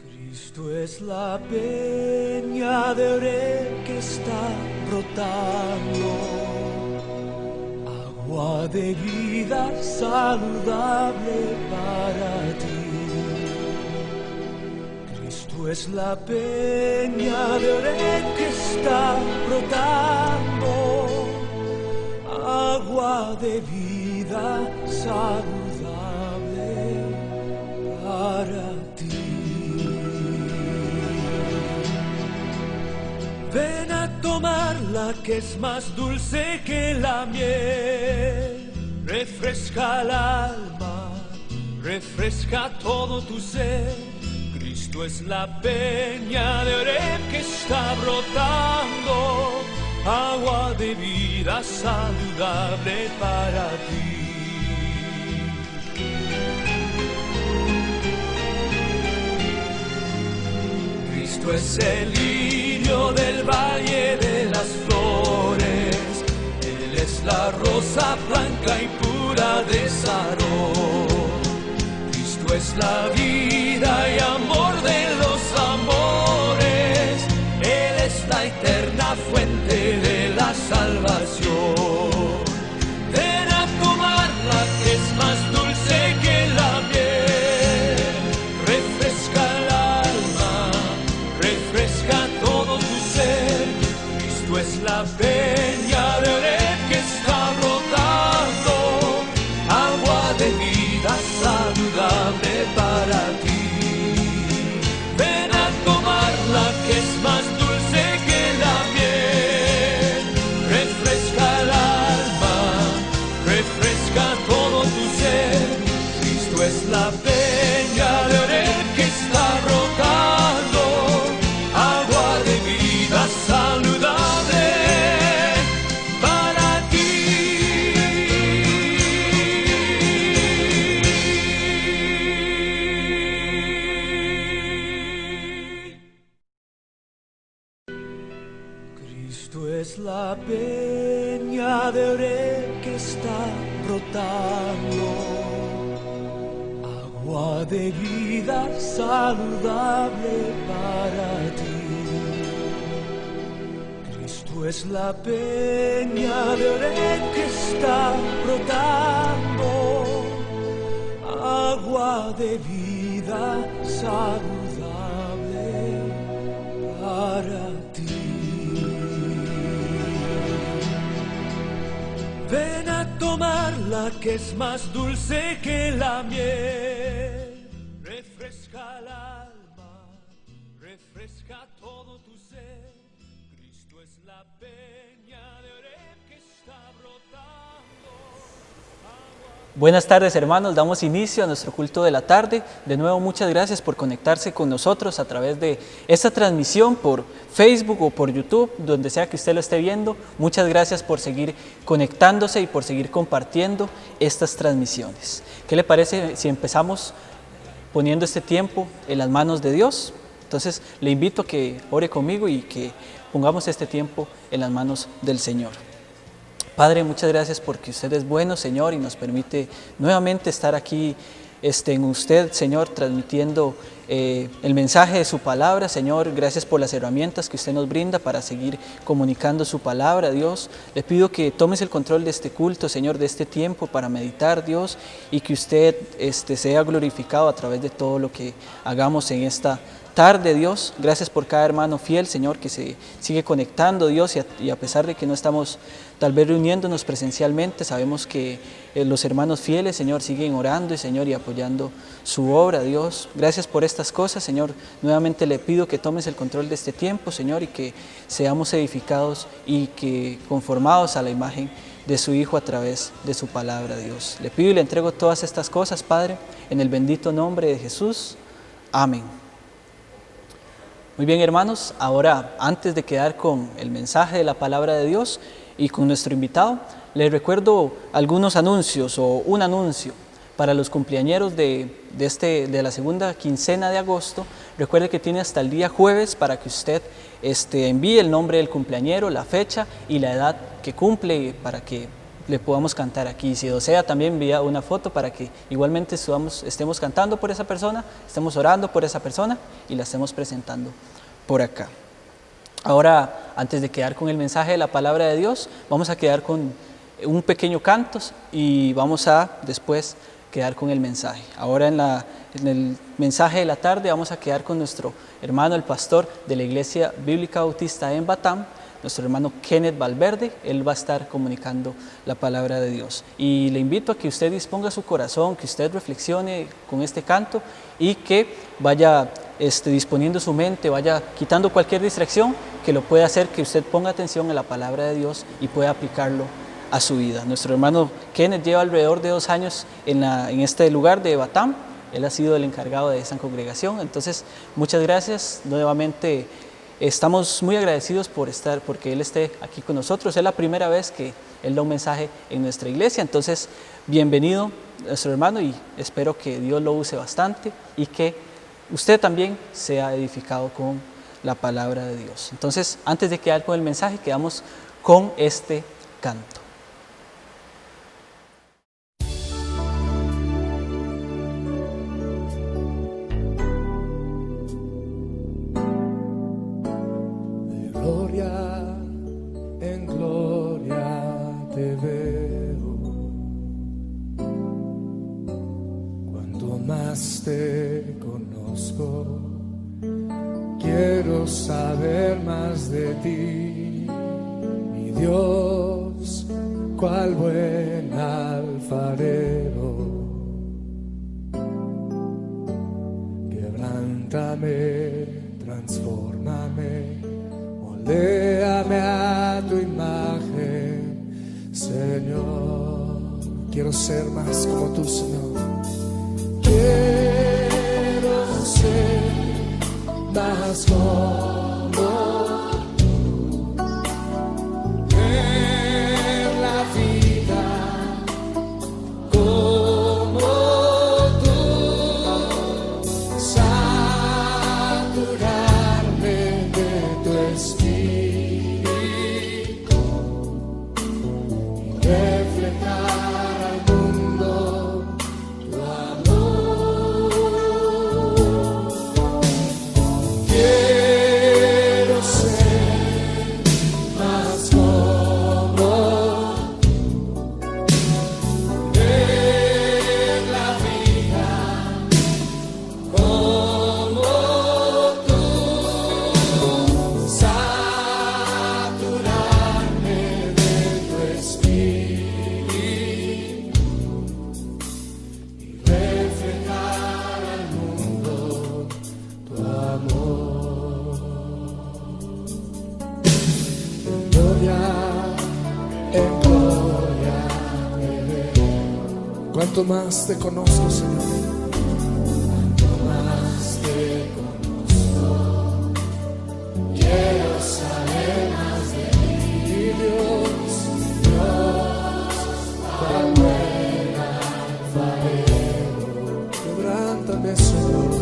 Cristo es la peña de Oreb que está brotando, agua de vida saludable para ti. Cristo es la peña de Oreb que está brotando, agua de vida saludable para ti. Ven a tomarla que es más dulce que la miel, refresca el alma, refresca todo tu ser. Cristo es la peña de Oreb que está brotando, agua de vida saludable para ti. Cristo es el lirio del valle de las flores, Él es la rosa blanca y pura de Sarón. Cristo es la vida y amor de los amores, Él es la eterna fuente de la salvación. Ven a tomarla que es más dulce que la miel, refresca el alma, refresca todo tu ser. Cristo es la peña de Oreb que está brotando, agua de vida saludable para ti. Ven a tomarla que es más dulce que la miel, refresca el alma, refresca todo tu ser. Cristo es la peña de Oreb que está brotando, agua de vida saludable para ti. Cristo es la peña de Oreb que está brotando, agua de vida saludable para ti. Cristo es la peña de Oreb que está brotando, agua de vida saludable para ti. Ven a tomarla que es más dulce que la miel, refresca el alma, refresca todo tu ser. Cristo es la peña de Oreb que está brotando. Buenas tardes, hermanos, damos inicio a nuestro culto de la tarde. De nuevo, muchas gracias por conectarse con nosotros a través de esta transmisión por Facebook o por YouTube, donde sea que usted lo esté viendo. Muchas gracias por seguir conectándose y por seguir compartiendo estas transmisiones. ¿Qué le parece si empezamos poniendo este tiempo en las manos de Dios? Entonces, le invito a que ore conmigo y que pongamos este tiempo en las manos del Señor. Padre, muchas gracias porque usted es bueno, Señor, y nos permite nuevamente estar aquí en usted, Señor, transmitiendo el mensaje de su palabra. Señor, gracias por las herramientas que usted nos brinda para seguir comunicando su palabra, Dios. Le pido que tomes el control de este culto, Señor, de este tiempo para meditar, Dios, y que usted sea glorificado a través de todo lo que hagamos en esta tarde, Dios. Gracias por cada hermano fiel, Señor, que se sigue conectando, Dios, y a pesar de que no estamos tal vez reuniéndonos presencialmente, sabemos que los hermanos fieles, Señor, siguen orando, Señor, y apoyando su obra, Dios. Gracias por estas cosas, Señor. Nuevamente le pido que tomes el control de este tiempo, Señor, y que seamos edificados y que conformados a la imagen de su Hijo a través de su palabra, Dios. Le pido y le entrego todas estas cosas, Padre, en el bendito nombre de Jesús. Amén. Muy bien, hermanos, ahora antes de quedar con el mensaje de la palabra de Dios y con nuestro invitado, les recuerdo algunos anuncios o un anuncio para los cumpleañeros de la segunda quincena de agosto. Recuerde que tiene hasta el día jueves para que usted envíe el nombre del cumpleañero, la fecha y la edad que cumple para que le podamos cantar aquí. Si desea, también envía una foto para que igualmente estemos cantando por esa persona, estemos orando por esa persona y la estemos presentando por acá. Ahora, antes de quedar con el mensaje de la palabra de Dios, vamos a quedar con un pequeño canto y vamos a después quedar con el mensaje. Ahora en el mensaje de la tarde vamos a quedar con nuestro hermano, el pastor de la Iglesia Bíblica Bautista en Batam, nuestro hermano Kenneth Valverde. Él va a estar comunicando la palabra de Dios. Y le invito a que usted disponga su corazón, que usted reflexione con este canto y que vaya disponiendo su mente, vaya quitando cualquier distracción que lo pueda hacer que usted ponga atención a la palabra de Dios y pueda aplicarlo a su vida. Nuestro hermano Kenneth lleva alrededor de 2 años en este lugar de Batam. Él ha sido el encargado de esa congregación. Entonces, muchas gracias. Nuevamente, estamos muy agradecidos porque Él esté aquí con nosotros. Es la primera vez que Él da un mensaje en nuestra iglesia. Entonces, bienvenido nuestro hermano y espero que Dios lo use bastante y que usted también sea edificado con la palabra de Dios. Entonces, antes de quedar con el mensaje, quedamos con este canto. En gloria te veo, cuanto más te conozco, quiero saber más de ti, mi Dios, cual buen alfarero, quebrántame, transfórmame, moléame a tu imagen, Señor. Quiero ser más como tú, Señor. Quiero ser más como tú. Ver la vida como tú. Saturarme de tu espíritu y reflejar al mundo tu amor. Quiero ser más como tú, ver la vida como tú, saturarme de tu espíritu y reflejar al mundo tu amor. En gloria te veo. Cuanto más te conozco, Señor. Cuanto más te conozco, quiero saber más de ti, Dios, Dios, cual buen alfarero. Quebrántame, Señor.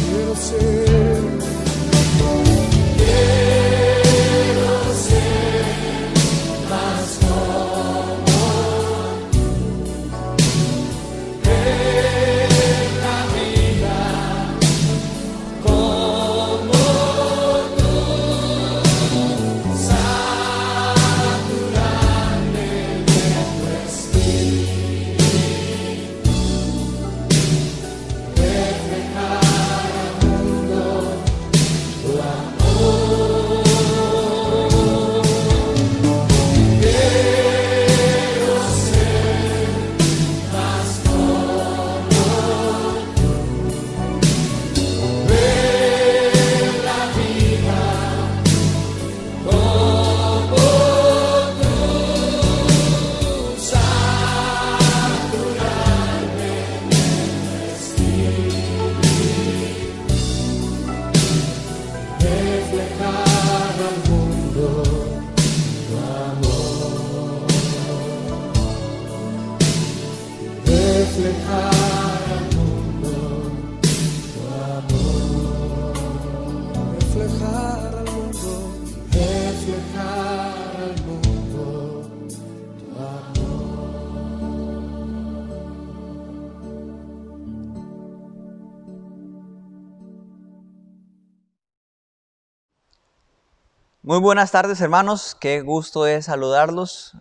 Quiero ser más como tú, ver la vida como tú, saturarme de tu espíritu, reflejar al mundo tu amor. Quiero ser más como tú, ver la vida como tú, saturarme de tu espíritu, reflejar al mundo tu amor, reflejar al mundo Muy buenas tardes, hermanos, qué gusto es saludarlos.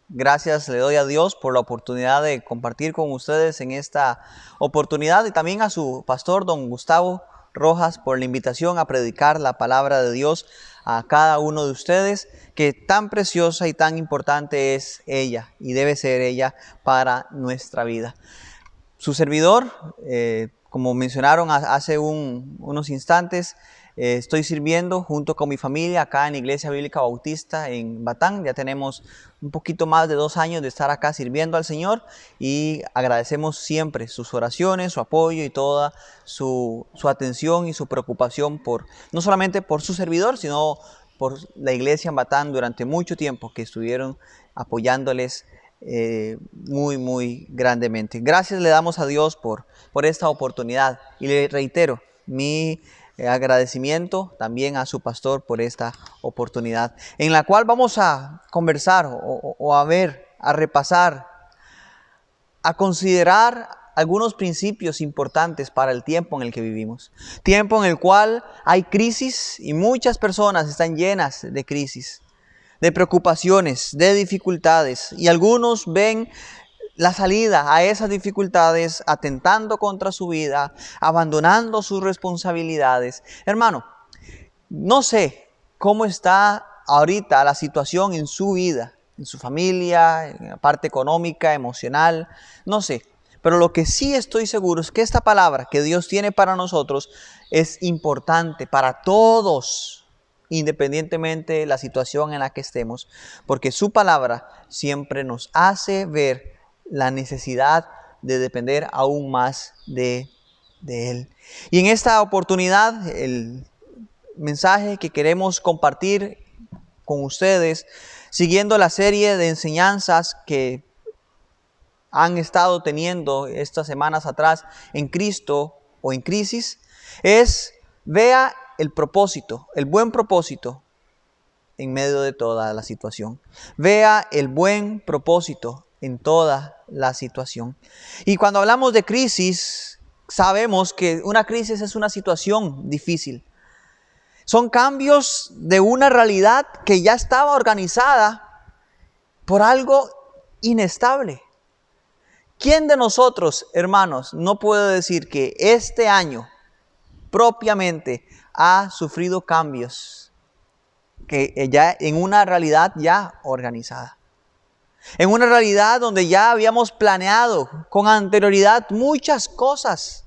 Gracias le doy a Dios por la oportunidad de compartir con ustedes en esta oportunidad y también a su pastor, don Gustavo Rojas, por la invitación a predicar la palabra de Dios a cada uno de ustedes, que tan preciosa y tan importante es ella y debe ser ella para nuestra vida. Su servidor, como mencionaron hace unos instantes, estoy sirviendo junto con mi familia acá en la Iglesia Bíblica Bautista en Batán. Ya tenemos un poquito más de 2 años de estar acá sirviendo al Señor y agradecemos siempre sus oraciones, su apoyo y toda su atención y su preocupación no solamente por su servidor, sino por la iglesia en Batán durante mucho tiempo que estuvieron apoyándoles muy grandemente. Gracias le damos a Dios por esta oportunidad y le reitero mi agradecimiento también a su pastor por esta oportunidad, en la cual vamos a conversar a repasar, a considerar algunos principios importantes para el tiempo en el que vivimos. Tiempo en el cual hay crisis y muchas personas están llenas de crisis, de preocupaciones, de dificultades, y algunos ven la salida a esas dificultades atentando contra su vida, abandonando sus responsabilidades. Hermano, no sé cómo está ahorita la situación en su vida, en su familia, en la parte económica, emocional, no sé. Pero lo que sí estoy seguro es que esta palabra que Dios tiene para nosotros es importante para todos, independientemente de la situación en la que estemos, porque su palabra siempre nos hace ver la necesidad de depender aún más de Él. Y en esta oportunidad, el mensaje que queremos compartir con ustedes, siguiendo la serie de enseñanzas que han estado teniendo estas semanas atrás en Cristo o en crisis, es: vea el propósito, el buen propósito en medio de toda la situación. Vea el buen propósito en toda la situación. Y cuando hablamos de crisis, sabemos que una crisis es una situación difícil. Son cambios de una realidad que ya estaba organizada por algo inestable. ¿Quién de nosotros, hermanos, no puede decir que este año propiamente ha sufrido cambios que ya en una realidad ya organizada? En una realidad donde ya habíamos planeado con anterioridad muchas cosas.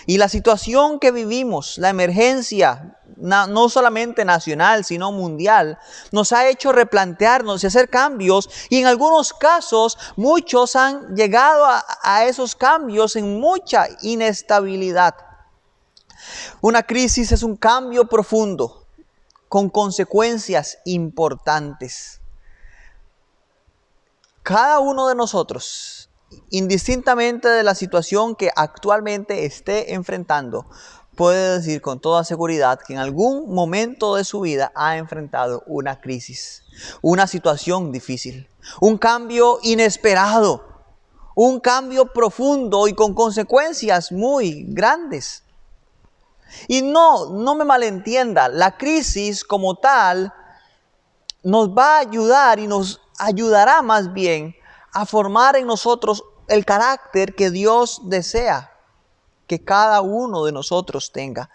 Y la situación que vivimos, la emergencia, no solamente nacional, sino mundial, nos ha hecho replantearnos y hacer cambios. Y en algunos casos, muchos han llegado a esos cambios en mucha inestabilidad. Una crisis es un cambio profundo, con consecuencias importantes. Cada uno de nosotros, indistintamente de la situación que actualmente esté enfrentando, puede decir con toda seguridad que en algún momento de su vida ha enfrentado una crisis, una situación difícil, un cambio inesperado, un cambio profundo y con consecuencias muy grandes. Y no me malentienda, la crisis como tal nos va a ayudar y nos ayudará más bien a formar en nosotros el carácter que Dios desea que cada uno de nosotros tenga.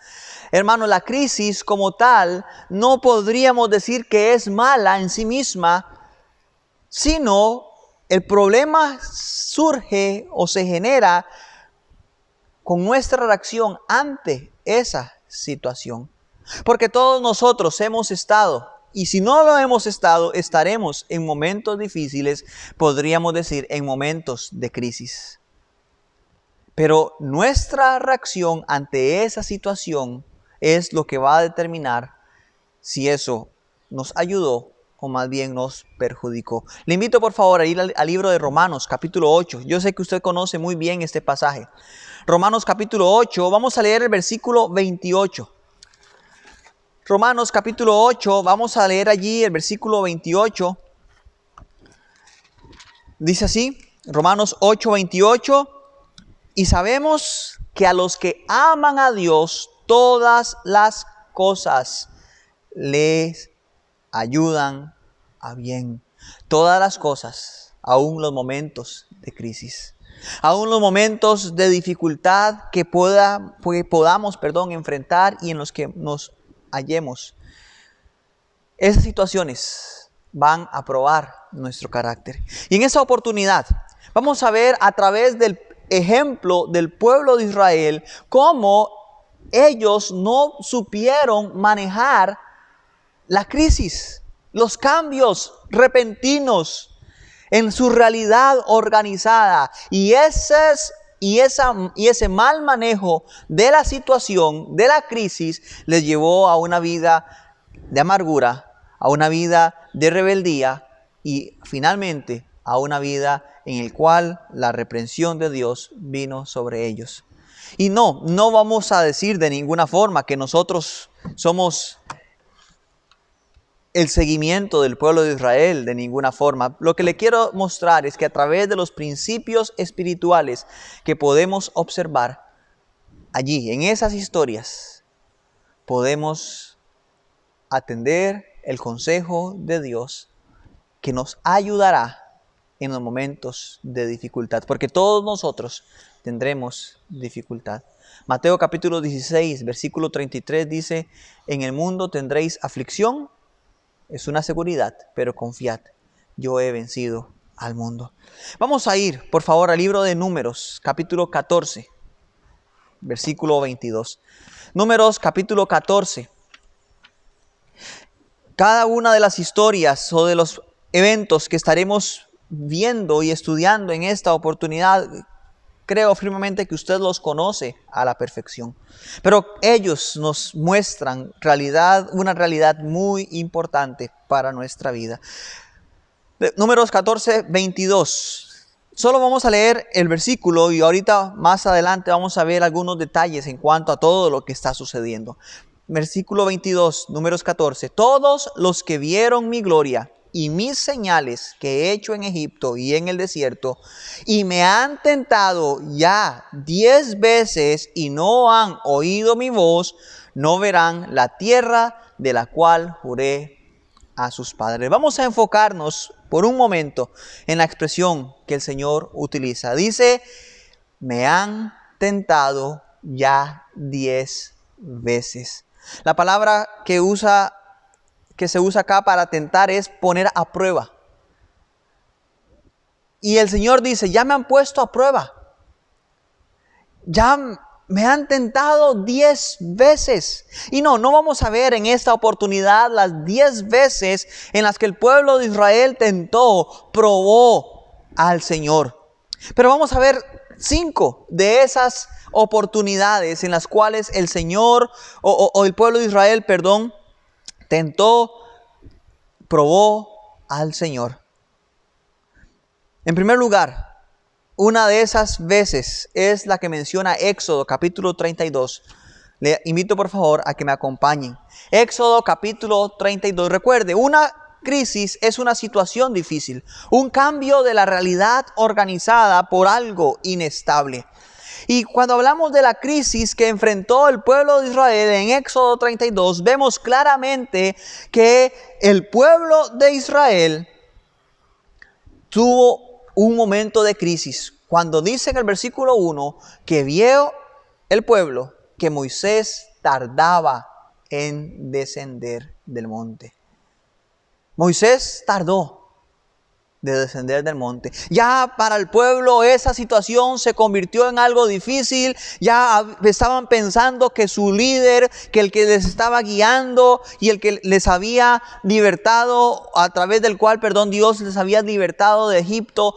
Hermano, la crisis como tal no podríamos decir que es mala en sí misma, sino el problema surge o se genera con nuestra reacción ante esa situación. Porque todos nosotros hemos estado, y si no lo hemos estado, estaremos en momentos difíciles, podríamos decir en momentos de crisis. Pero nuestra reacción ante esa situación es lo que va a determinar si eso nos ayudó o más bien nos perjudicó. Le invito por favor a ir al libro de Romanos capítulo 8. Yo sé que usted conoce muy bien este pasaje. Romanos capítulo 8, vamos a leer el versículo 28. Romanos capítulo 8, vamos a leer allí el versículo 28. Dice así, Romanos 8, 28. Y sabemos que a los que aman a Dios, todas las cosas les ayudan a bien. Todas las cosas, aún los momentos de crisis, aún los momentos de dificultad que podamos enfrentar y en los que nos hallemos. Esas situaciones van a probar nuestro carácter. Y en esa oportunidad vamos a ver a través del ejemplo del pueblo de Israel cómo ellos no supieron manejar la crisis, los cambios repentinos en su realidad organizada. Y ese mal manejo de la situación, de la crisis, les llevó a una vida de amargura, a una vida de rebeldía y finalmente a una vida en la cual la reprensión de Dios vino sobre ellos. Y no vamos a decir de ninguna forma que nosotros somos el seguimiento del pueblo de Israel, de ninguna forma. Lo que le quiero mostrar es que a través de los principios espirituales que podemos observar allí, en esas historias, podemos atender el consejo de Dios que nos ayudará en los momentos de dificultad, porque todos nosotros tendremos dificultad. Mateo capítulo 16, versículo 33 dice: en el mundo tendréis aflicción, es una seguridad, pero confiad, yo he vencido al mundo. Vamos a ir, por favor, al libro de Números, capítulo 14, versículo 22. Números capítulo 14. Cada una de las historias o de los eventos que estaremos viendo y estudiando en esta oportunidad, creo firmemente que usted los conoce a la perfección. Pero ellos nos muestran una realidad muy importante para nuestra vida. Números 14, 22. Solo vamos a leer el versículo y ahorita más adelante vamos a ver algunos detalles en cuanto a todo lo que está sucediendo. Versículo 22, Números 14. Todos los que vieron mi gloria y mis señales que he hecho en Egipto y en el desierto, y me han tentado ya 10 veces y no han oído mi voz, no verán la tierra de la cual juré a sus padres. Vamos a enfocarnos por un momento en la expresión que el Señor utiliza. Dice, me han tentado ya 10 veces. La palabra que se usa acá para tentar es poner a prueba. Y el Señor dice, ya me han puesto a prueba. Ya me han tentado 10 veces. Y no vamos a ver en esta oportunidad las 10 veces en las que el pueblo de Israel probó al Señor. Pero vamos a ver 5 de esas oportunidades en las cuales el Señor o el pueblo de Israel, probó al Señor. En primer lugar, una de esas veces es la que menciona Éxodo capítulo 32. Le invito por favor a que me acompañen. Éxodo capítulo 32. Recuerde, una crisis es una situación difícil, un cambio de la realidad organizada por algo inestable. Y cuando hablamos de la crisis que enfrentó el pueblo de Israel en Éxodo 32, vemos claramente que el pueblo de Israel tuvo un momento de crisis. Cuando dice en el versículo 1 que vio el pueblo que Moisés tardaba en descender del monte. Moisés tardó de descender del monte. Ya para el pueblo esa situación se convirtió en algo difícil. Ya estaban pensando que su líder, que el que les estaba guiando y el que les había libertado, a través del cual, Dios les había libertado de Egipto,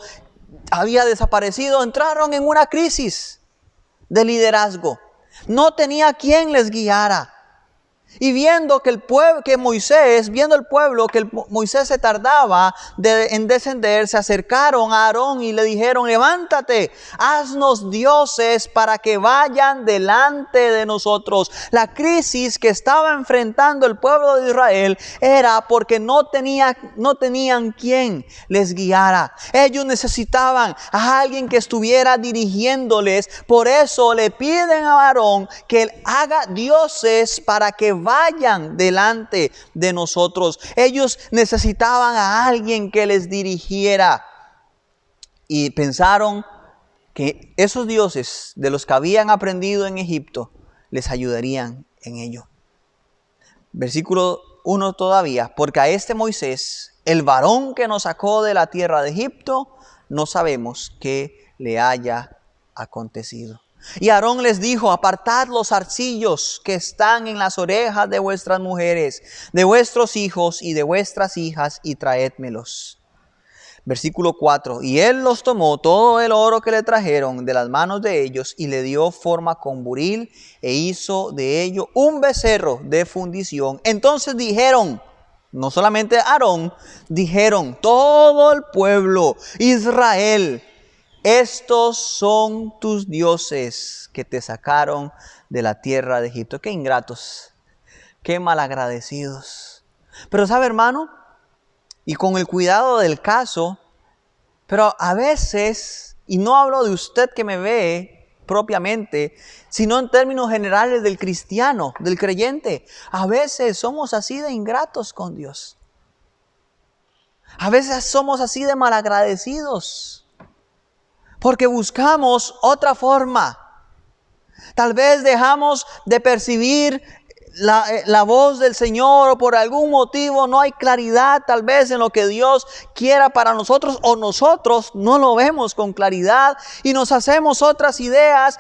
había desaparecido. Entraron en una crisis de liderazgo. No tenía quien les guiara. Y viendo que Moisés se tardaba en descender, se acercaron a Aarón y le dijeron, levántate, haznos dioses para que vayan delante de nosotros. La crisis que estaba enfrentando el pueblo de Israel era porque no tenían quien les guiara. Ellos necesitaban a alguien que estuviera dirigiéndoles. Por eso le piden a Aarón que él haga dioses para que vayan delante de nosotros. Ellos necesitaban a alguien que les dirigiera. Y pensaron que esos dioses de los que habían aprendido en Egipto les ayudarían en ello. Versículo 1 todavía, porque a este Moisés, el varón que nos sacó de la tierra de Egipto, no sabemos qué le haya acontecido. Y Aarón les dijo, apartad los zarcillos que están en las orejas de vuestras mujeres, de vuestros hijos y de vuestras hijas, y traédmelos. Versículo 4, y él los tomó todo el oro que le trajeron de las manos de ellos y le dio forma con buril e hizo de ello un becerro de fundición. Entonces dijeron, no solamente Aarón, dijeron todo el pueblo, Israel, estos son tus dioses que te sacaron de la tierra de Egipto. Qué ingratos, qué malagradecidos. Pero sabe, hermano, y con el cuidado del caso, pero a veces, y no hablo de usted que me ve propiamente, sino en términos generales del cristiano, del creyente, a veces somos así de ingratos con Dios. A veces somos así de malagradecidos, porque buscamos otra forma. Tal vez dejamos de percibir la voz del Señor, o por algún motivo no hay claridad tal vez en lo que Dios quiera para nosotros, o nosotros no lo vemos con claridad y nos hacemos otras ideas,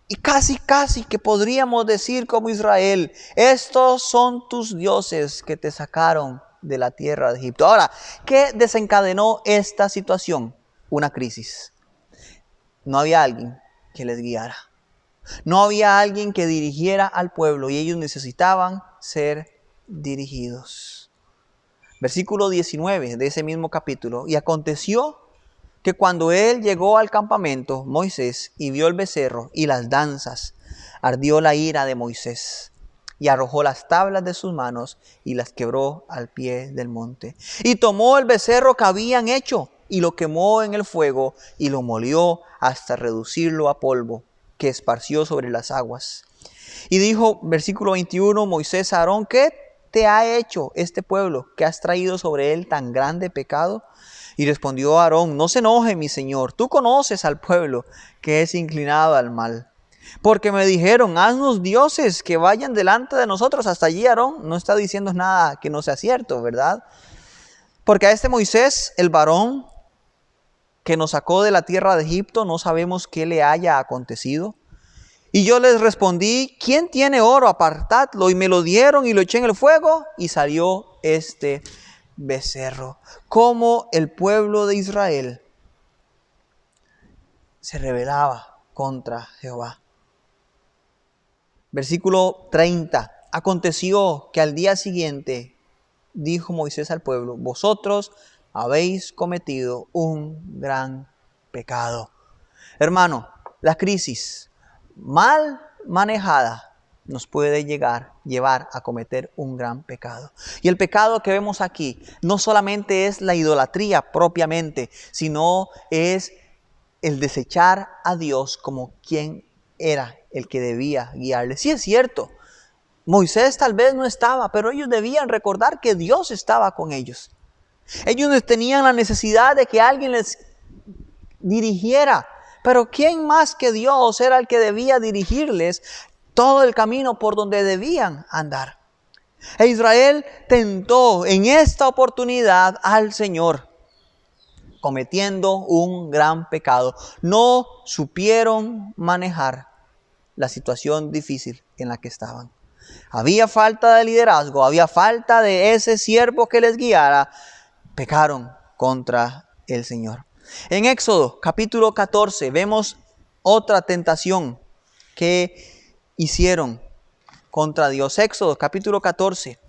y casi que podríamos decir como Israel, estos son tus dioses que te sacaron de la tierra de Egipto. Ahora, ¿qué desencadenó esta situación? Una crisis. No había alguien que les guiara. No había alguien que dirigiera al pueblo y ellos necesitaban ser dirigidos. Versículo 19 de ese mismo capítulo. Y aconteció que cuando él llegó al campamento, Moisés, y vio el becerro y las danzas, ardió la ira de Moisés y arrojó las tablas de sus manos y las quebró al pie del monte. Y tomó el becerro que habían hecho y lo quemó en el fuego y lo molió hasta reducirlo a polvo, que esparció sobre las aguas. Y dijo, versículo 21, Moisés a Aarón, ¿qué te ha hecho este pueblo que has traído sobre él tan grande pecado? Y respondió Aarón, no se enoje mi señor, tú conoces al pueblo que es inclinado al mal. Porque me dijeron, haznos dioses que vayan delante de nosotros. Hasta allí Aarón no está diciendo nada que no sea cierto, ¿verdad? Porque a este Moisés, el varón que nos sacó de la tierra de Egipto, no sabemos qué le haya acontecido. Y yo les respondí, ¿quién tiene oro? Apartadlo. Y me lo dieron y lo eché en el fuego y salió este becerro. Como el pueblo de Israel se rebelaba contra Jehová. Versículo 30. Aconteció que al día siguiente dijo Moisés al pueblo, vosotros habéis cometido un gran pecado. Hermano, la crisis mal manejada nos puede llevar a cometer un gran pecado. Y el pecado que vemos aquí no solamente es la idolatría propiamente, sino es el desechar a Dios como quien era el que debía guiarles. Sí es cierto, Moisés tal vez no estaba, pero ellos debían recordar que Dios estaba con ellos. Ellos tenían la necesidad de que alguien les dirigiera. Pero ¿quién más que Dios era el que debía dirigirles todo el camino por donde debían andar? E Israel tentó en esta oportunidad al Señor, cometiendo un gran pecado. No supieron manejar la situación difícil en la que estaban. Había falta de liderazgo, había falta de ese siervo que les guiara. Pecaron contra el Señor. En Éxodo capítulo 14 vemos otra tentación que hicieron contra Dios. Éxodo capítulo 14.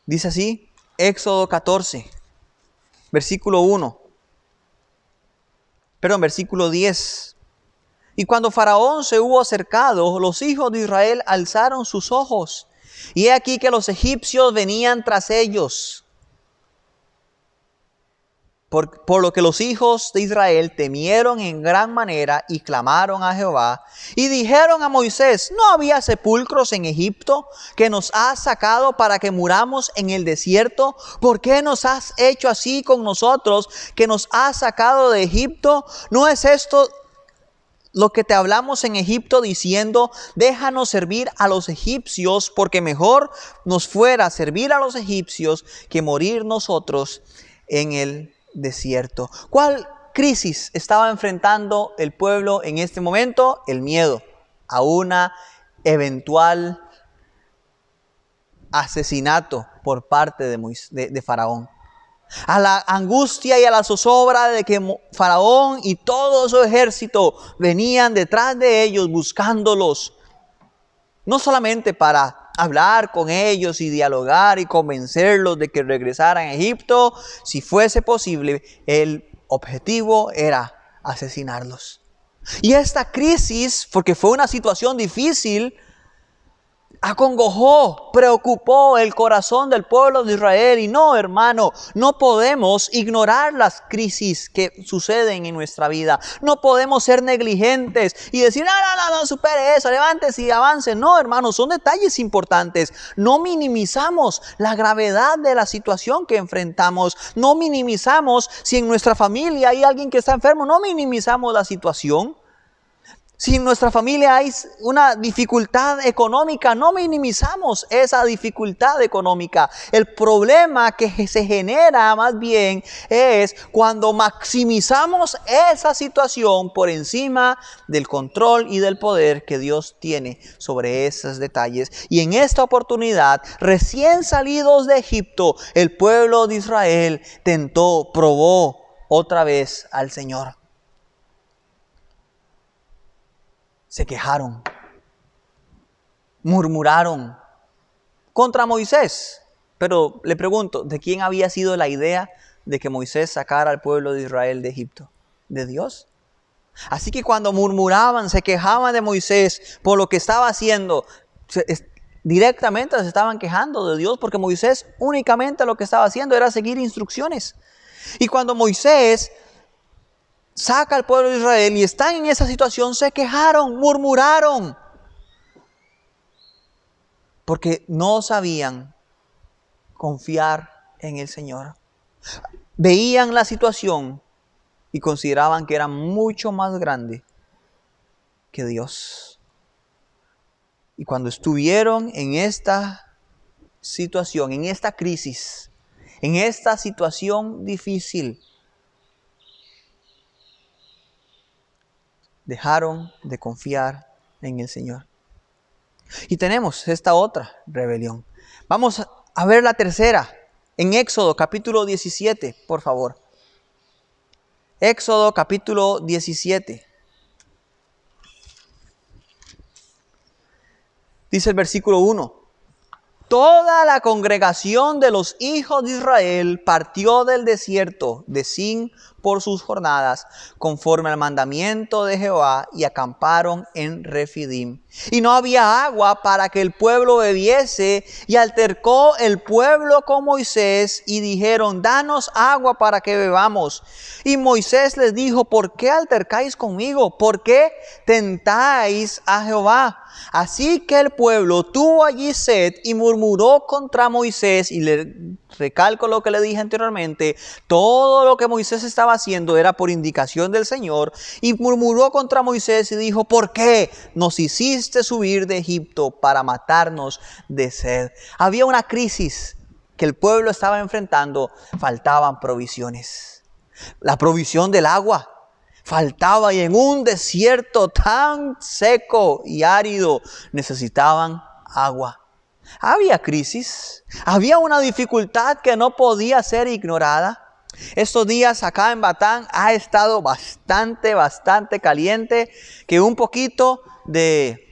Dice así, Éxodo 14, versículo 1. Versículo 10. Y cuando Faraón se hubo acercado, los hijos de Israel alzaron sus ojos. Y he aquí que los egipcios venían tras ellos. por lo que los hijos de Israel temieron en gran manera y clamaron a Jehová y dijeron a Moisés: ¿no había sepulcros en Egipto que nos has sacado para que muramos en el desierto? ¿Por qué nos has hecho así con nosotros que nos has sacado de Egipto? ¿No es esto lo que te hablamos en Egipto diciendo: déjanos servir a los egipcios, porque mejor nos fuera servir a los egipcios que morir nosotros en el desierto? ¿Cuál crisis estaba enfrentando el pueblo en este momento? El miedo a una eventual asesinato por parte de Faraón. A la angustia y a la zozobra de que Faraón y todo su ejército venían detrás de ellos buscándolos. No solamente para hablar con ellos y dialogar y convencerlos de que regresaran a Egipto. Si fuese posible, el objetivo era asesinarlos. Y esta crisis, porque fue una situación difícil, acongojó, preocupó el corazón del pueblo de Israel. Y no, hermano, no podemos ignorar las crisis que suceden en nuestra vida. No podemos ser negligentes y decir: no, supere eso, levántese y avance. No, hermano, son detalles importantes. No minimizamos la gravedad de la situación que enfrentamos. No minimizamos si en nuestra familia hay alguien que está enfermo. No minimizamos la situación. Si en nuestra familia hay una dificultad económica, no minimizamos esa dificultad económica. El problema que se genera más bien es cuando maximizamos esa situación por encima del control y del poder que Dios tiene sobre esos detalles. Y en esta oportunidad, recién salidos de Egipto, el pueblo de Israel probó otra vez al Señor. Se quejaron, murmuraron contra Moisés. Pero le pregunto, ¿de quién había sido la idea de que Moisés sacara al pueblo de Israel de Egipto? ¿De Dios? Así que cuando murmuraban, se quejaban de Moisés por lo que estaba haciendo, directamente se estaban quejando de Dios, porque Moisés únicamente lo que estaba haciendo era seguir instrucciones. Y cuando Moisés saca al pueblo de Israel y están en esa situación, se quejaron, murmuraron, porque no sabían confiar en el Señor. Veían la situación y consideraban que era mucho más grande que Dios. Y cuando estuvieron en esta situación, en esta crisis, en esta situación difícil, dejaron de confiar en el Señor. Y tenemos esta otra rebelión. Vamos a ver la tercera en Éxodo capítulo 17, por favor. Éxodo capítulo 17. Dice el versículo 1. Toda la congregación de los hijos de Israel partió del desierto de Sin por sus jornadas, conforme al mandamiento de Jehová, y acamparon en Refidim. Y no había agua para que el pueblo bebiese, y altercó el pueblo con Moisés, y dijeron: danos agua para que bebamos. Y Moisés les dijo: ¿por qué altercáis conmigo? ¿Por qué tentáis a Jehová? Así que el pueblo tuvo allí sed y murmuró contra Moisés. Y le recalco lo que le dije anteriormente: todo lo que Moisés estaba haciendo era por indicación del Señor. Y murmuró contra Moisés y dijo: ¿por qué nos hiciste subir de Egipto para matarnos de sed? Había una crisis que el pueblo estaba enfrentando. Faltaban provisiones. La provisión del agua faltaba, y en un desierto tan seco y árido necesitaban agua. Había crisis, había una dificultad que no podía ser ignorada. Estos días acá en Batán ha estado bastante caliente, que un poquito de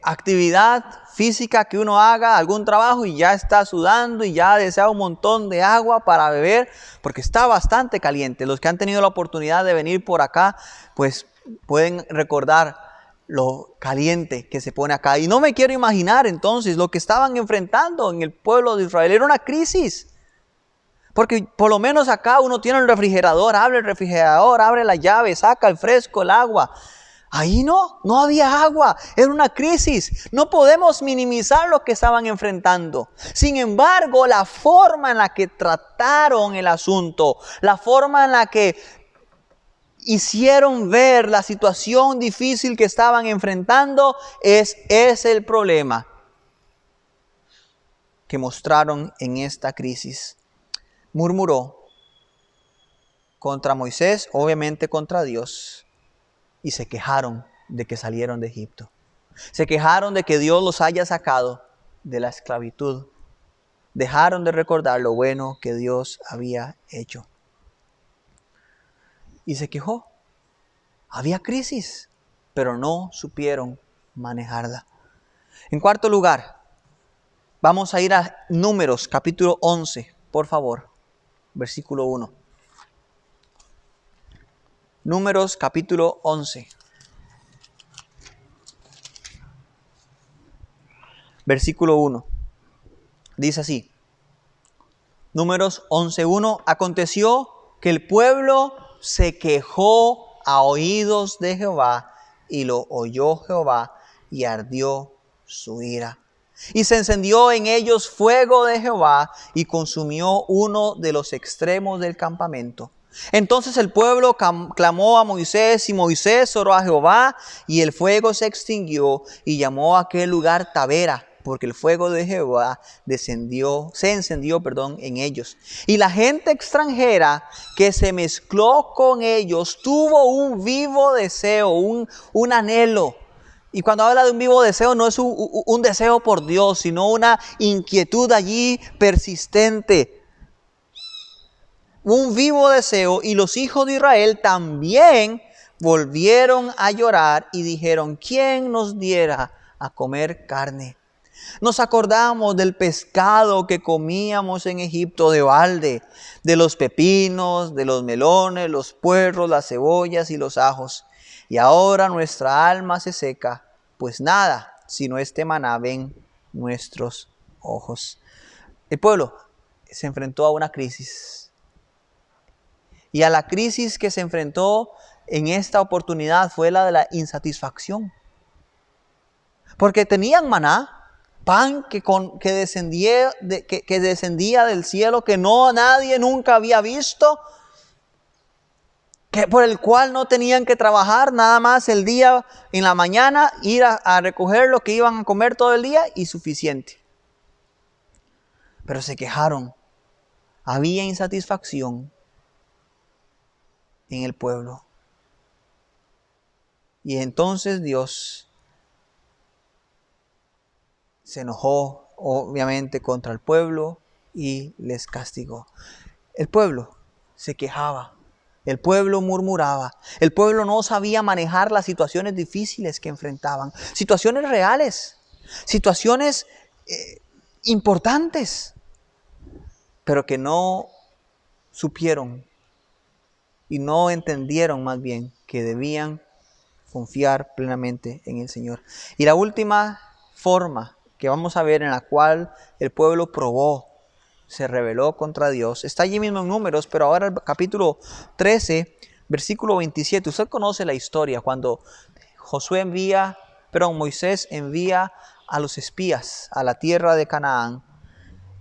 actividad física que uno haga, algún trabajo, y ya está sudando y ya desea un montón de agua para beber, porque está bastante caliente. Los que han tenido la oportunidad de venir por acá, pues pueden recordar lo caliente que se pone acá. Y no me quiero imaginar entonces lo que estaban enfrentando en el pueblo de Israel. Era una crisis. Porque por lo menos acá uno tiene el refrigerador, abre el refrigerador, abre la llave, saca el fresco, el agua. Ahí no había agua, era una crisis. No podemos minimizar lo que estaban enfrentando. Sin embargo, la forma en la que trataron el asunto, la forma en la que hicieron ver la situación difícil que estaban enfrentando, es el problema que mostraron en esta crisis. Murmuró contra Moisés, obviamente contra Dios. Y se quejaron de que salieron de Egipto. Se quejaron de que Dios los haya sacado de la esclavitud. Dejaron de recordar lo bueno que Dios había hecho. Y se quejó. Había crisis, pero no supieron manejarla. En cuarto lugar, vamos a ir a Números capítulo 11, por favor, versículo 1. Números capítulo 11. Versículo 1. Dice así. Números 11:1. Aconteció que el pueblo se quejó a oídos de Jehová, y lo oyó Jehová, y ardió su ira. Y se encendió en ellos fuego de Jehová, y consumió uno de los extremos del campamento. Entonces el pueblo clamó a Moisés, y Moisés oró a Jehová, y el fuego se extinguió, y llamó a aquel lugar Tabera, porque el fuego de Jehová se encendió en ellos. Y la gente extranjera que se mezcló con ellos tuvo un vivo deseo, un anhelo. Y cuando habla de un vivo deseo, no es un deseo por Dios, sino una inquietud allí persistente. Un vivo deseo, y los hijos de Israel también volvieron a llorar y dijeron: ¿quién nos diera a comer carne? Nos acordamos del pescado que comíamos en Egipto de balde, de los pepinos, de los melones, los puerros, las cebollas y los ajos. Y ahora nuestra alma se seca, pues nada, sino este maná ven nuestros ojos. El pueblo se enfrentó a una crisis. Y a la crisis que se enfrentó en esta oportunidad fue la de la insatisfacción. Porque tenían maná, pan que descendía del cielo, que nadie nunca había visto, por el cual no tenían que trabajar, nada más el día en la mañana, ir a recoger lo que iban a comer todo el día y suficiente. Pero se quejaron. Había insatisfacción en el pueblo. Y entonces Dios se enojó, obviamente, contra el pueblo y les castigó. El pueblo se quejaba, el pueblo murmuraba, el pueblo no sabía manejar las situaciones difíciles que enfrentaban, situaciones reales, situaciones importantes, pero que no supieron y no entendieron más bien que debían confiar plenamente en el Señor. Y la última forma que vamos a ver en la cual el pueblo probó, se rebeló contra Dios, está allí mismo en Números, pero ahora el capítulo 13, versículo 27. Usted conoce la historia cuando Moisés envía a los espías a la tierra de Canaán.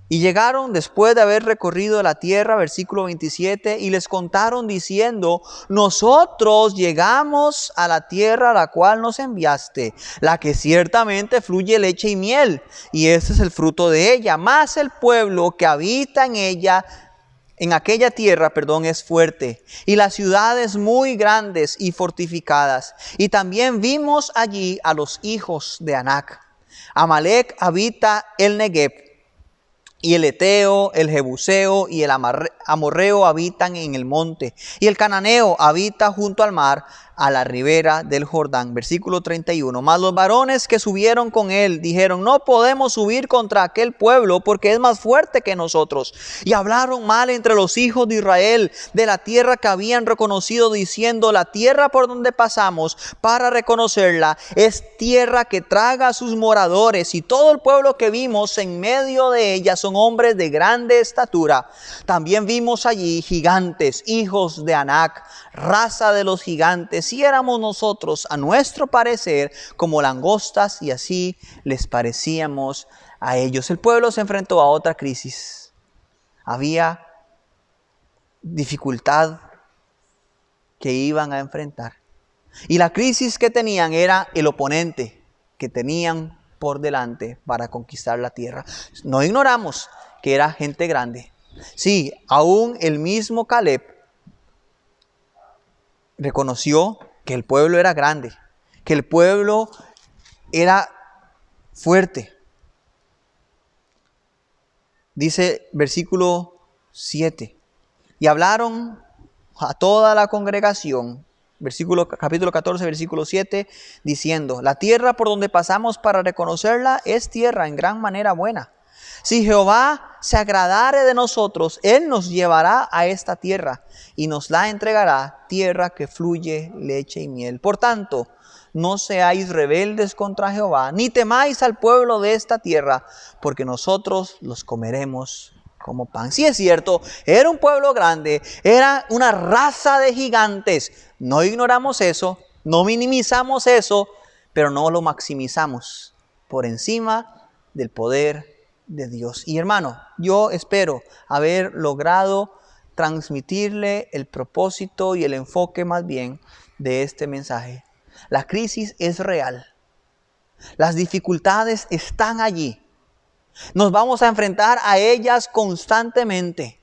Y llegaron después de haber recorrido la tierra, versículo 27, y les contaron diciendo: nosotros llegamos a la tierra a la cual nos enviaste, la que ciertamente fluye leche y miel, y este es el fruto de ella. Mas el pueblo que habita en aquella tierra, es fuerte, y las ciudades muy grandes y fortificadas. Y también vimos allí a los hijos de Anac. Amalec habita el Negev, y el Eteo, el Jebuseo y el Amorreo habitan en el monte. Y el Cananeo habita junto al mar, a la ribera del Jordán. Versículo 31. Mas los varones que subieron con él dijeron: no podemos subir contra aquel pueblo, porque es más fuerte que nosotros. Y hablaron mal entre los hijos de Israel de la tierra que habían reconocido, diciendo: la tierra por donde pasamos para reconocerla es tierra que traga a sus moradores, y todo el pueblo que vimos en medio de ella son son hombres de grande estatura. También vimos allí gigantes, hijos de Anac, raza de los gigantes, y éramos nosotros, a nuestro parecer, como langostas, y así les parecíamos a ellos. El pueblo se enfrentó a otra crisis. Había dificultad que iban a enfrentar. Y la crisis que tenían era el oponente que tenían por delante para conquistar la tierra. No ignoramos que era gente grande. Sí, aún el mismo Caleb reconoció que el pueblo era grande, que el pueblo era fuerte. Dice versículo 7. Y hablaron a toda la congregación, capítulo 14, versículo 7, diciendo: la tierra por donde pasamos para reconocerla es tierra en gran manera buena. Si Jehová se agradare de nosotros, Él nos llevará a esta tierra y nos la entregará, tierra que fluye leche y miel. Por tanto, no seáis rebeldes contra Jehová, ni temáis al pueblo de esta tierra, porque nosotros los comeremos como pan. Sí, es cierto, era un pueblo grande, era una raza de gigantes. No ignoramos eso, no minimizamos eso, pero no lo maximizamos por encima del poder de Dios. Y hermano, yo espero haber logrado transmitirle el propósito y el enfoque más bien de este mensaje. La crisis es real. Las dificultades están allí. Nos vamos a enfrentar a ellas constantemente.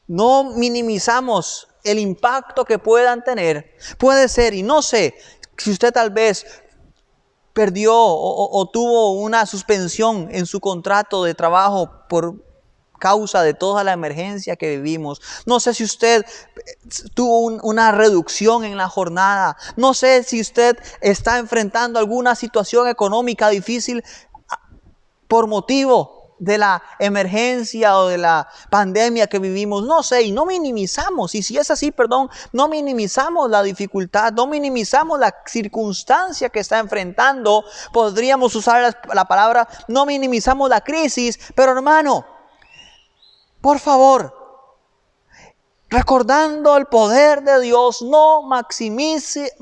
No minimizamos el impacto que puedan tener. Puede ser, y no sé, si usted tal vez perdió o tuvo una suspensión en su contrato de trabajo por causa de toda la emergencia que vivimos. No sé si usted tuvo una reducción en la jornada. No sé si usted está enfrentando alguna situación económica difícil por motivo de la emergencia o de la pandemia que vivimos. No sé, y no minimizamos. Y si es así, no minimizamos la dificultad, no minimizamos la circunstancia que está enfrentando. Podríamos usar la palabra, no minimizamos la crisis, pero hermano, por favor, recordando el poder de Dios, no maximice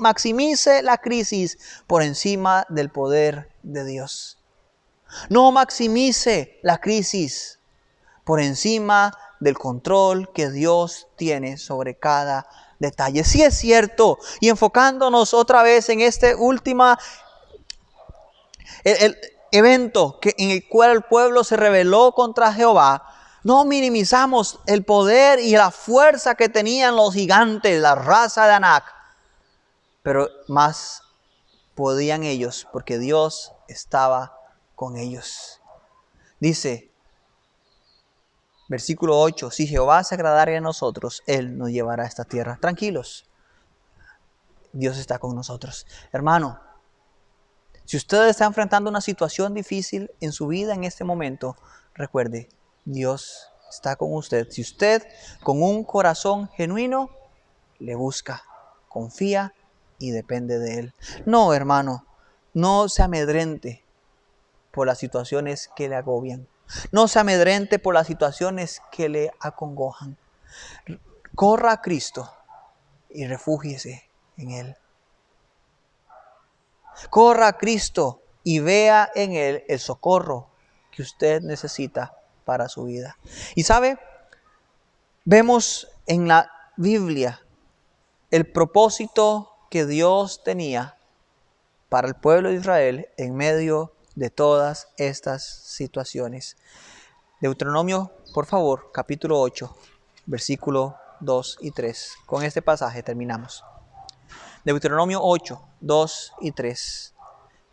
la crisis por encima del poder de Dios. No maximice la crisis por encima del control que Dios tiene sobre cada detalle. Sí es cierto, y enfocándonos otra vez en este último el evento en el cual el pueblo se rebeló contra Jehová, no minimizamos el poder y la fuerza que tenían los gigantes, la raza de Anac, pero más podían ellos porque Dios estaba con ellos. Dice, versículo 8, si Jehová se agradare de nosotros, Él nos llevará a esta tierra. Tranquilos, Dios está con nosotros. Hermano, si usted está enfrentando una situación difícil en su vida en este momento, recuerde, Dios está con usted. Si usted con un corazón genuino le busca, confía y depende de Él. No, hermano, no se amedrente por las situaciones que le agobian. No se amedrente por las situaciones que le acongojan. Corra a Cristo y refúgiese en Él. Corra a Cristo y vea en Él el socorro que usted necesita para su vida. Y sabe, vemos en la Biblia el propósito que Dios tenía para el pueblo de Israel en medio de todas estas situaciones. Deuteronomio, por favor, capítulo 8, versículo 2 y 3. Con este pasaje terminamos. Deuteronomio 8, 2 y 3.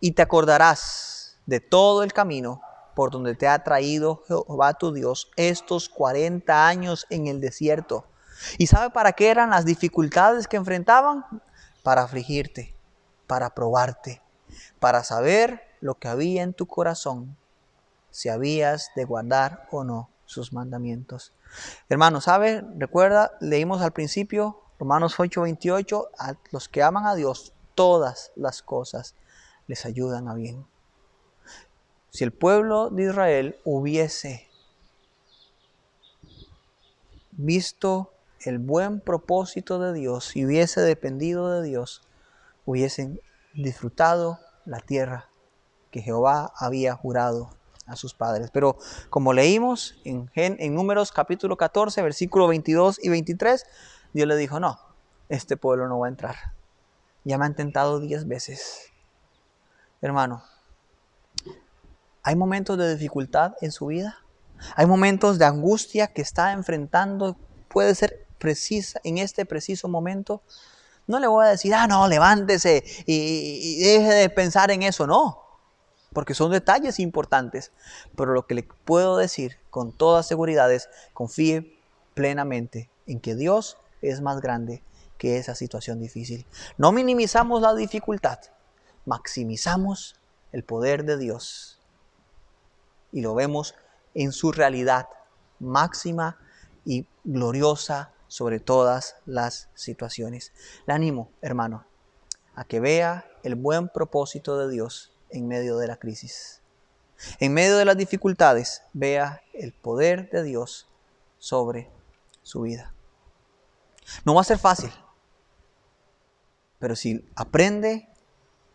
Y te acordarás de todo el camino por donde te ha traído Jehová tu Dios estos 40 años en el desierto. ¿Y sabe para qué eran las dificultades que enfrentaban? Para afligirte, para probarte, para saber lo que había en tu corazón, si habías de guardar o no sus mandamientos. Hermano, ¿sabe? Recuerda, leímos al principio, Romanos 8:28, a los que aman a Dios, todas las cosas les ayudan a bien. si el pueblo de Israel hubiese visto el buen propósito de Dios y hubiese dependido de Dios, hubiesen disfrutado la tierra que Jehová había jurado a sus padres. Pero como leímos en Números capítulo 14, versículos 22 y 23, Dios le dijo, no, este pueblo no va a entrar. Ya me han tentado 10 veces. Hermano, ¿hay momentos de dificultad en su vida? ¿Hay momentos de angustia que está enfrentando? Puede ser precisa en este preciso momento. No le voy a decir, no, levántese y deje de pensar en eso. No, porque son detalles importantes. Pero lo que le puedo decir con toda seguridad es, confíe plenamente en que Dios es más grande que esa situación difícil. No minimizamos la dificultad, maximizamos el poder de Dios. Y lo vemos en su realidad máxima y gloriosa sobre todas las situaciones. Le animo, hermano, a que vea el buen propósito de Dios en medio de la crisis. En medio de las dificultades, vea el poder de Dios sobre su vida. No va a ser fácil, pero si aprende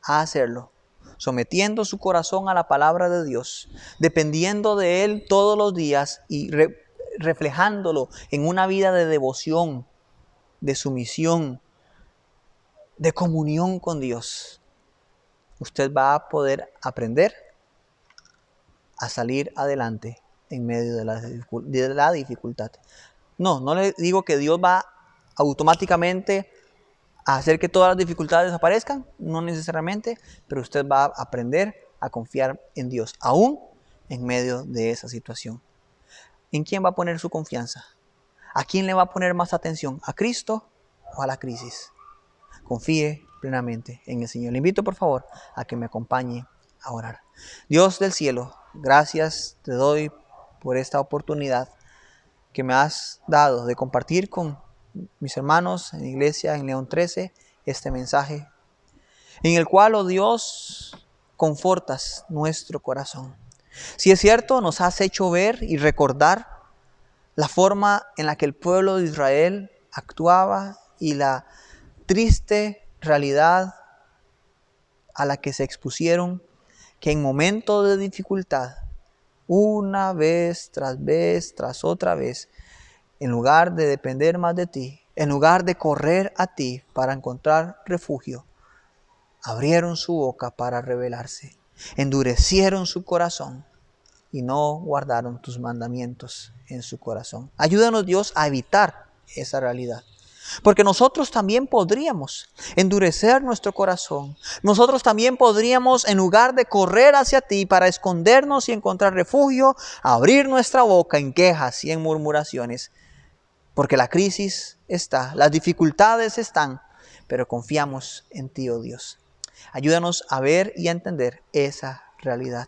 a hacerlo, sometiendo su corazón a la palabra de Dios, dependiendo de Él todos los días y reflejándolo en una vida de devoción, de sumisión, de comunión con Dios, usted va a poder aprender a salir adelante en medio de la dificultad. No le digo que Dios va automáticamente a hacer que todas las dificultades desaparezcan, no necesariamente, pero usted va a aprender a confiar en Dios, aún en medio de esa situación. ¿En quién va a poner su confianza? ¿A quién le va a poner más atención? ¿A Cristo o a la crisis? Confíe plenamente en el Señor. Le invito, por favor, a que me acompañe a orar. Dios del cielo, gracias te doy por esta oportunidad que me has dado de compartir con mis hermanos en la iglesia en León 13 este mensaje, en el cual, oh Dios, confortas nuestro corazón. Si es cierto, nos has hecho ver y recordar la forma en la que el pueblo de Israel actuaba y la triste realidad a la que se expusieron, que en momentos de dificultad, una vez, tras otra vez, en lugar de depender más de ti, en lugar de correr a ti para encontrar refugio, abrieron su boca para rebelarse, endurecieron su corazón y no guardaron tus mandamientos en su corazón. Ayúdanos, Dios, a evitar esa realidad. Porque nosotros también podríamos endurecer nuestro corazón. Nosotros también podríamos, en lugar de correr hacia ti para escondernos y encontrar refugio, abrir nuestra boca en quejas y en murmuraciones. Porque la crisis está, las dificultades están, pero confiamos en ti, oh Dios. Ayúdanos a ver y a entender esa realidad.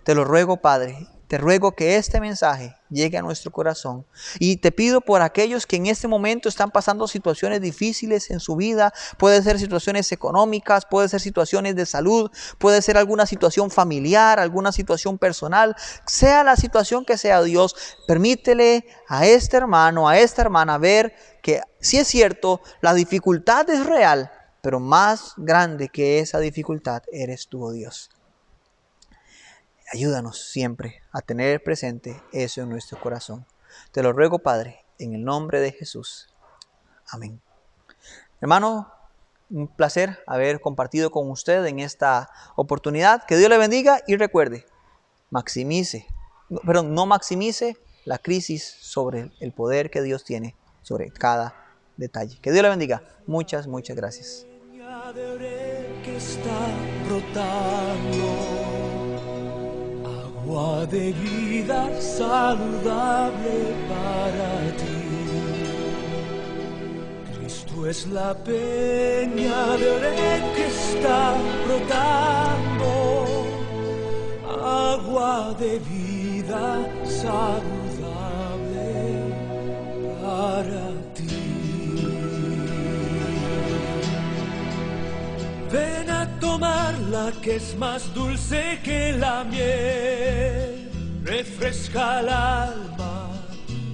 Te lo ruego, Padre, te ruego que este mensaje llegue a nuestro corazón. Y te pido por aquellos que en este momento están pasando situaciones difíciles en su vida. Puede ser situaciones económicas, puede ser situaciones de salud, puede ser alguna situación familiar, alguna situación personal. Sea la situación que sea, Dios, permítele a este hermano, a esta hermana ver que sí es cierto, la dificultad es real, pero más grande que esa dificultad eres tú, oh Dios. Ayúdanos siempre a tener presente eso en nuestro corazón. Te lo ruego, Padre, en el nombre de Jesús. Amén. Hermano, un placer haber compartido con usted en esta oportunidad. Que Dios le bendiga y recuerde, no maximice la crisis sobre el poder que Dios tiene sobre cada detalle. Que Dios le bendiga. Muchas gracias. Agua de vida saludable para ti. Cristo es la peña de red que está brotando. Agua de vida saludable para ti. Ven a tomarla que es más dulce que la miel. Refresca el alma,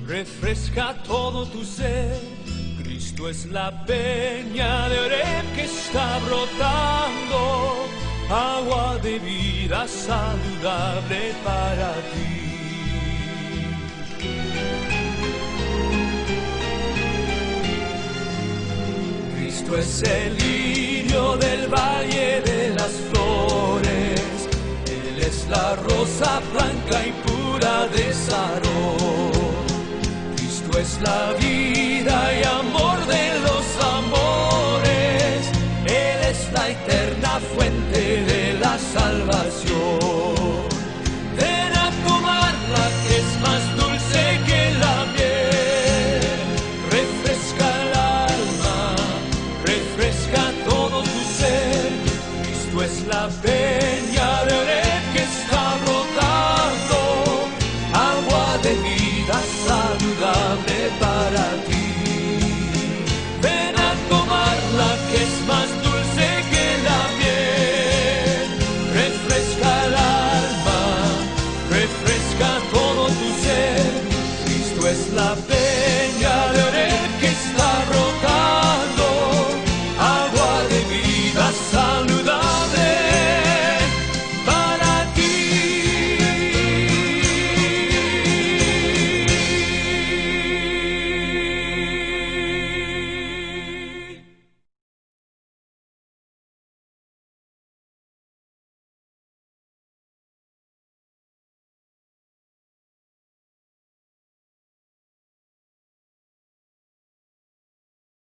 refresca todo tu ser. Cristo es la peña de Oreb que está brotando, agua de vida saludable para ti. Cristo es el lirio del valle de las flores, Él es la rosa blanca y pura de Sarón. Cristo es la vida